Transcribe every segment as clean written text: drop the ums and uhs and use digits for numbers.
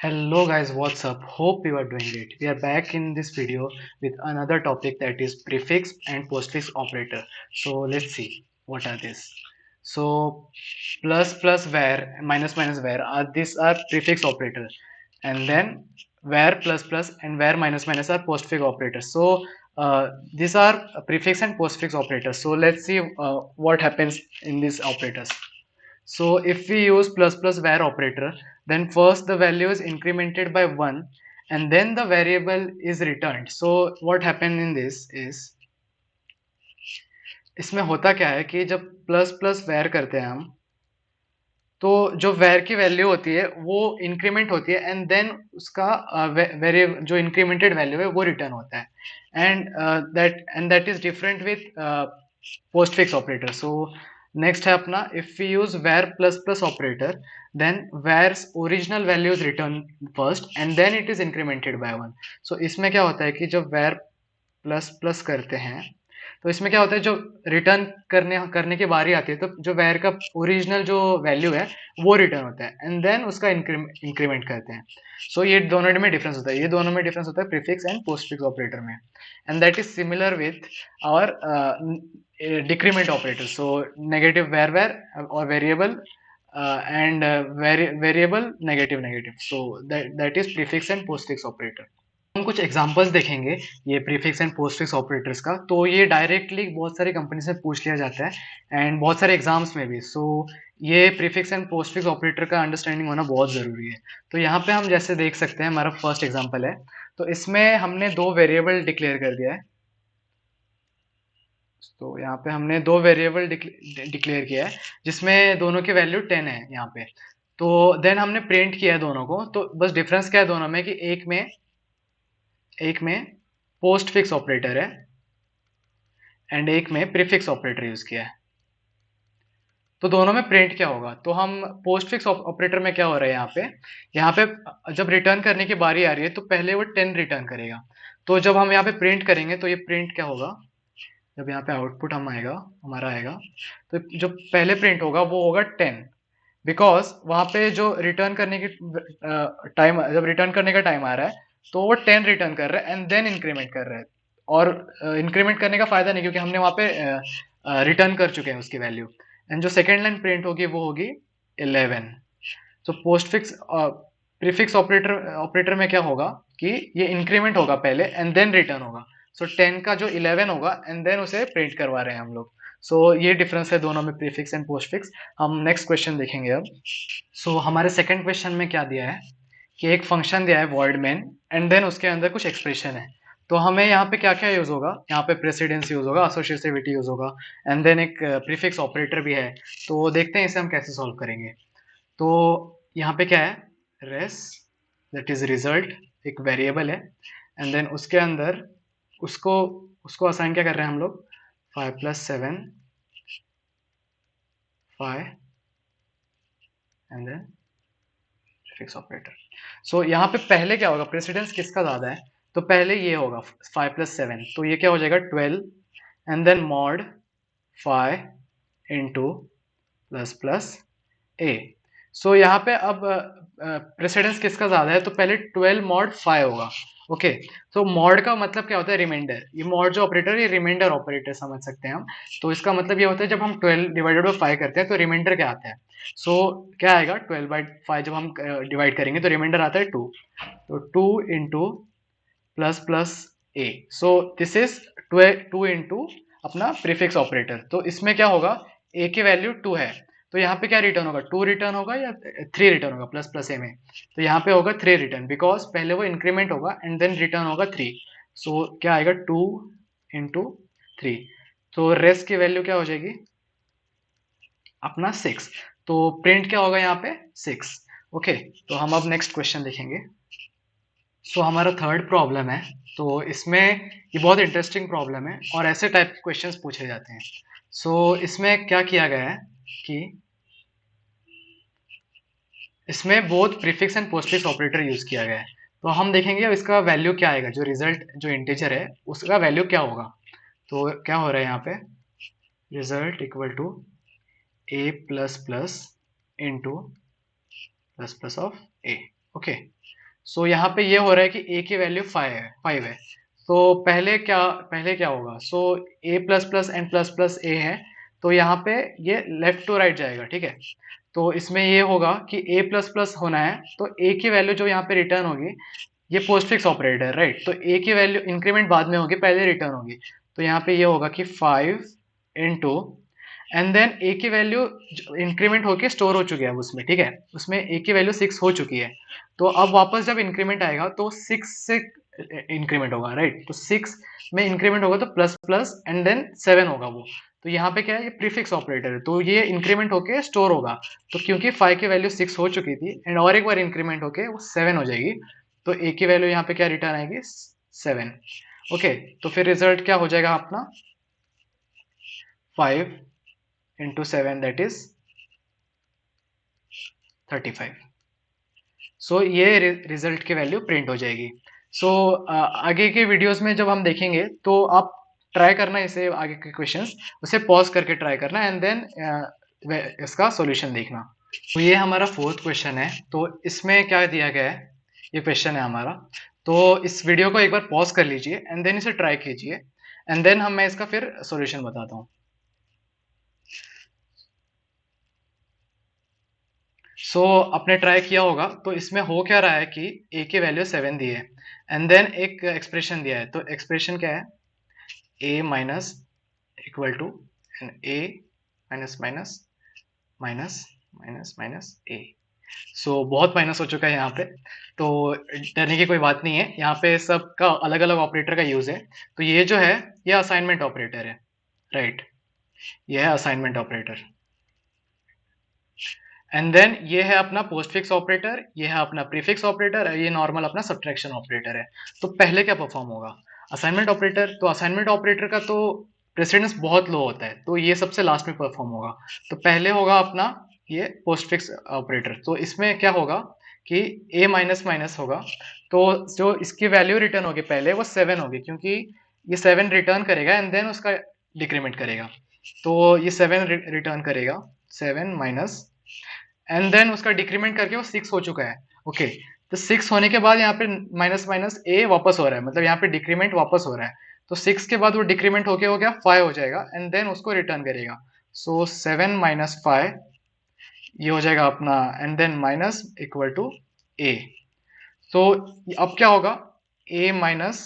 Hello guys, what's up? Hope you are doing great. We are back in this video with another topic that is prefix and postfix operator. So let's see what are these. So plus plus where minus minus where are these are prefix operator, and then where plus plus and where minus minus are postfix operators. So these are prefix and postfix operators. So let's see what happens in these operators. So if we use plus plus var operator, then first the value is incremented by 1 and then the variable is returned. So what happened in this is, इसमें होता क्या है कि जब plus plus वैर करते हैं हम, तो जो वैर की वैल्यू होती है वो इंक्रीमेंट होती है एंड देन उसका वेरी जो इंक्रीमेंटेड वैल्यू है वो रिटर्न होता है and that is different with postfix operator. So next है अपना, if we use var plus plus operator then var's original value is return first and then it is incremented by 1. So इसमें क्या होता है कि जब where plus plus करते हैं तो इसमें क्या होता है, जो रिटर्न करने करने की बारी आती है तो जो वेर का ओरिजिनल जो वैल्यू है वो रिटर्न होता है एंड देन उसका इंक्रीमेंट करते हैं. सो ये दोनों में डिफरेंस होता है, ये दोनों में डिफरेंस होता है प्रीफिक्स एंड पोस्टफिक्स ऑपरेटर में. And that is similar with our decrement operator. So negative var var और variable and variable negative negative. So that is prefix and postfix operator. हम कुछ एग्जांपल्स देखेंगे ये प्रीफिक्स एंड पोस्टफिक्स ऑपरेटर्स का. तो ये directly बहुत सारी कंपनी से पूछ लिया जाता है एंड बहुत सारे एग्जाम्स में भी. सो ये प्रीफिक्स एंड पोस्टफिक्स ऑपरेटर का अंडरस्टैंडिंग होना बहुत ज़रूरी है. तो यहाँ पे हम जैसे देख सकते हैं, हमारा फर्स्ट एग्जाम्पल है. तो इसमें हमने दो वेरिएबल डिक्लेयर कर दिया है. तो यहाँ पे हमने दो वेरिएबल डिक्लेयर किया है जिसमें दोनों की वैल्यू 10 है यहाँ पे. तो देन हमने प्रिंट किया है दोनों को. तो बस डिफरेंस क्या है दोनों में कि एक में पोस्ट फिक्स ऑपरेटर है एंड एक में प्रीफिक्स ऑपरेटर यूज किया है. तो दोनों में प्रिंट क्या होगा, तो हम पोस्ट फिक्स ऑपरेटर में क्या हो रहा है यहाँ पे जब रिटर्न करने की बारी आ रही है तो पहले वो 10 रिटर्न करेगा. तो जब हम यहाँ पे प्रिंट करेंगे तो ये प्रिंट क्या होगा, जब यहाँ पे आउटपुट हमारा आएगा तो जो पहले प्रिंट होगा वो होगा 10, बिकॉज वहां पे जो रिटर्न करने की टाइम, जब रिटर्न करने का टाइम आ रहा है तो वो 10 रिटर्न कर रहा है एंड देन इंक्रीमेंट कर रहा है. और इंक्रीमेंट करने का फायदा नहीं क्योंकि हमने वहां पे रिटर्न कर चुके हैं उसकी वैल्यू. एंड जो सेकेंड लाइन प्रिंट होगी वो होगी 11. So post fix prefix operator में क्या होगा कि ये इंक्रीमेंट होगा पहले एंड देन रिटर्न होगा. सो 10 का जो 11 होगा एंड देन उसे प्रिंट करवा रहे हैं हम लोग. सो ये डिफरेंस है दोनों में, प्रीफिक्स एंड पोस्ट फिक्स. हम नेक्स्ट क्वेश्चन देखेंगे अब. सो हमारे सेकंड क्वेश्चन में क्या दिया है कि एक फंक्शन दिया है void main एंड देन उसके अंदर कुछ एक्सप्रेशन है. तो हमें यहाँ पे क्या क्या यूज होगा, यहाँ पे प्रेसिडेंस यूज होगा, एसोसिएटिविटी यूज होगा एंड देन एक प्रीफिक्स ऑपरेटर भी है. तो देखते हैं इसे हम कैसे सॉल्व करेंगे. तो यहाँ पे क्या है, रेस दैट इज रिजल्ट एक वेरिएबल है एंड देन उसके अंदर उसको उसको असाइन क्या कर रहे हैं हम लोग, 5 + 7 5 एंड देन प्रीफिक्स ऑपरेटर. सो यहाँ पे पहले क्या होगा, प्रेसिडेंस किसका ज्यादा है, तो पहले ये होगा 5 + 7, तो ये क्या हो जाएगा 12 and then mod 5 into plus plus a. So यहाँ पे अब प्रेसिडेंस किसका ज्यादा है, तो पहले 12 मॉड 5 होगा. ओके, तो मॉड का मतलब क्या होता है, रिमाइंडर. ये मॉड जो ऑपरेटर है ये रिमाइंडर ऑपरेटर समझ सकते हैं हम. तो इसका मतलब ये होता है जब हम 12 डिवाइडेड बाई 5 करते हैं तो रिमाइंडर क्या आता है. सो क्या आएगा, 12/5 जब हम डिवाइड करेंगे तो रिमाइंडर आता है 2. तो 2 into plus plus a. So this is 2 into अपना प्रीफिक्स ऑपरेटर. तो इसमें क्या होगा, ए की वैल्यू 2 है तो यहाँ पे क्या रिटर्न होगा, 2 रिटर्न होगा या 3 रिटर्न होगा प्लस प्लस ए में. तो यहाँ पे होगा 3 रिटर्न बिकॉज पहले वो इंक्रीमेंट होगा एंड देन रिटर्न होगा 3. सो क्या आएगा 2 इंटू 3. तो रेस्ट की वैल्यू क्या हो जाएगी अपना 6. तो प्रिंट क्या होगा यहाँ पे 6. ओके, तो हम अब नेक्स्ट क्वेश्चन देखेंगे. सो हमारा थर्ड प्रॉब्लम है. तो इसमें ये बहुत इंटरेस्टिंग प्रॉब्लम है और ऐसे टाइप के क्वेश्चंस पूछे जाते हैं. सो इसमें क्या किया गया है कि इसमें both prefix and postfix operator use किया गया है. तो हम देखेंगे अब इसका वैल्यू क्या आएगा, जो रिजल्ट जो इंटीजर है उसका वैल्यू क्या होगा. तो क्या हो रहा है यहाँ पे, result equal to a plus plus into plus plus of a. Okay, so यहाँ पे ये हो रहा है कि a की वैल्यू 5 है। तो पहले क्या होगा, सो a plus plus and plus plus a है, तो यहाँ पे ये लेफ्ट टू राइट जाएगा, ठीक है। तो इसमें ये होगा कि a प्लस प्लस होना है, तो a की वैल्यू जो यहाँ पे रिटर्न होगी, ये पोस्ट फिक्स ऑपरेटर है, राइट। तो a की वैल्यू इंक्रीमेंट बाद में होगी, पहले रिटर्न होगी। तो यहाँ पे ये होगा कि 5 इंटू, एंड देन a की वैल्यू इंक्रीमेंट होके स्टोर हो चुकी है उसमें, ठीक है। उसमें a की वैल्यू 6 हो चुकी है। तो अब वापस जब इंक्रीमेंट आएगा तो 6 से इंक्रीमेंट होगा, राइट। तो 6 में इंक्रीमेंट होगा तो प्लस प्लस एंड देन 7 होगा वो। तो यहाँ पे क्या है, ये प्रीफिक्स ऑपरेटर है, तो ये इंक्रीमेंट होके स्टोर होगा। तो क्योंकि 5 की वैल्यू 6 हो चुकी थी एंड और एक बार इंक्रीमेंट होके वो 7 हो जाएगी, तो a की वैल्यू यहाँ पे क्या रिटर्न आएगी, 7। ओके, तो फिर रिजल्ट क्या हो जाएगा अपना, 5 इंटू 7 दैट इज 35। सो ये रिजल्ट की वैल्यू प्रिंट हो जाएगी। सो आगे के वीडियोस में जब हम देखेंगे तो आप ट्राई करना इसे, आगे के क्वेश्चंस उसे पॉज करके ट्राई करना एंड देन इसका सॉल्यूशन देखना। तो ये हमारा फोर्थ क्वेश्चन है। तो इसमें क्या दिया गया है, ये क्वेश्चन है हमारा। तो इस वीडियो को एक बार पॉज कर लीजिए एंड देन इसे ट्राई कीजिए एंड देन मैं इसका फिर सॉल्यूशन बताता हूँ। सो आपने ट्राई किया होगा, तो इसमें हो क्या रहा है कि a की वैल्यू 7 दी है एंड देन एक एक्सप्रेशन दिया है। तो एक्सप्रेशन क्या है, a minus equal to a minus minus minus minus minus a। So बहुत माइनस हो चुका है यहाँ पे, तो डरने की कोई बात नहीं है, यहाँ पे सबका अलग अलग ऑपरेटर का यूज है। तो ये जो है, ये असाइनमेंट ऑपरेटर है, राइट। ये है असाइनमेंट ऑपरेटर एंड देन ये है अपना पोस्ट फिक्स ऑपरेटर, ये है अपना प्रीफिक्स ऑपरेटर, ये नॉर्मल अपना सब्ट्रैक्शन ऑपरेटर है। तो पहले क्या परफॉर्म होगा, असाइनमेंट ऑपरेटर। तो असाइनमेंट ऑपरेटर का तो प्रेसिडेंस बहुत लो होता है, तो ये सबसे लास्ट में परफॉर्म होगा। तो पहले होगा अपना ये पोस्ट फिक्स ऑपरेटर। तो इसमें क्या होगा कि a माइनस माइनस होगा, तो जो इसकी वैल्यू रिटर्न होगी पहले वो 7 होगी, क्योंकि ये 7 रिटर्न करेगा एंड देन उसका डिक्रीमेंट करेगा। तो ये 7 रिटर्न करेगा, 7 माइनस, एंड देन उसका डिक्रीमेंट करके वो 6 हो चुका है। ओके, तो 6 होने के बाद यहाँ पे माइनस माइनस a वापस हो रहा है, मतलब यहाँ पे डिक्रीमेंट वापस हो रहा है। तो 6 के बाद वो डिक्रीमेंट होके हो गया 5 हो जाएगा एंड देन उसको रिटर्न करेगा। सो 7 माइनस 5 ये हो जाएगा अपना, and then minus equal to a। तो अब क्या होगा, a माइनस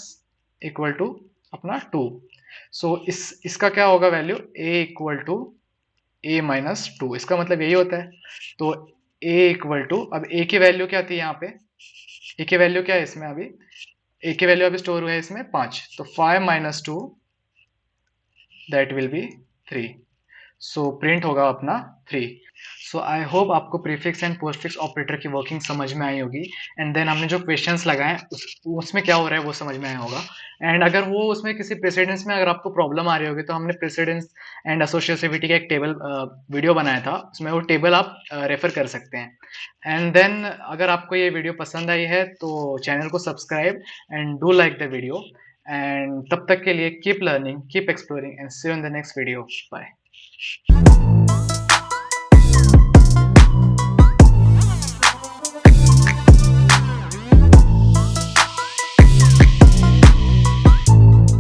इक्वल टू अपना 2। सो इसका क्या होगा value, a equal to a minus 2, इसका मतलब यही होता है। तो a इक्वल टू, अब a की वैल्यू क्या थी यहाँ पे, a की वैल्यू क्या है इसमें, अभी a की वैल्यू अभी स्टोर हुआ है इसमें 5, तो 5 minus 2 that will be 3। So print होगा अपना 3। सो आई होप आपको प्रीफिक्स एंड पोस्टफिक्स ऑपरेटर की वर्किंग समझ में आई होगी एंड देन हमने जो क्वेश्चंस लगाए उसमें क्या हो रहा है वो समझ में आया होगा। एंड अगर वो उसमें किसी प्रेसिडेंस में अगर आपको प्रॉब्लम आ रही होगी, तो हमने प्रेसिडेंस एंड एसोसिएटिविटी का एक टेबल वीडियो बनाया था, उसमें वो टेबल आप रेफर कर सकते हैं। एंड देन अगर आपको ये वीडियो पसंद आई है तो चैनल को subscribe and do like the video. And तब तक के लिए keep learning, keep exploring and see you in the next video. Bye.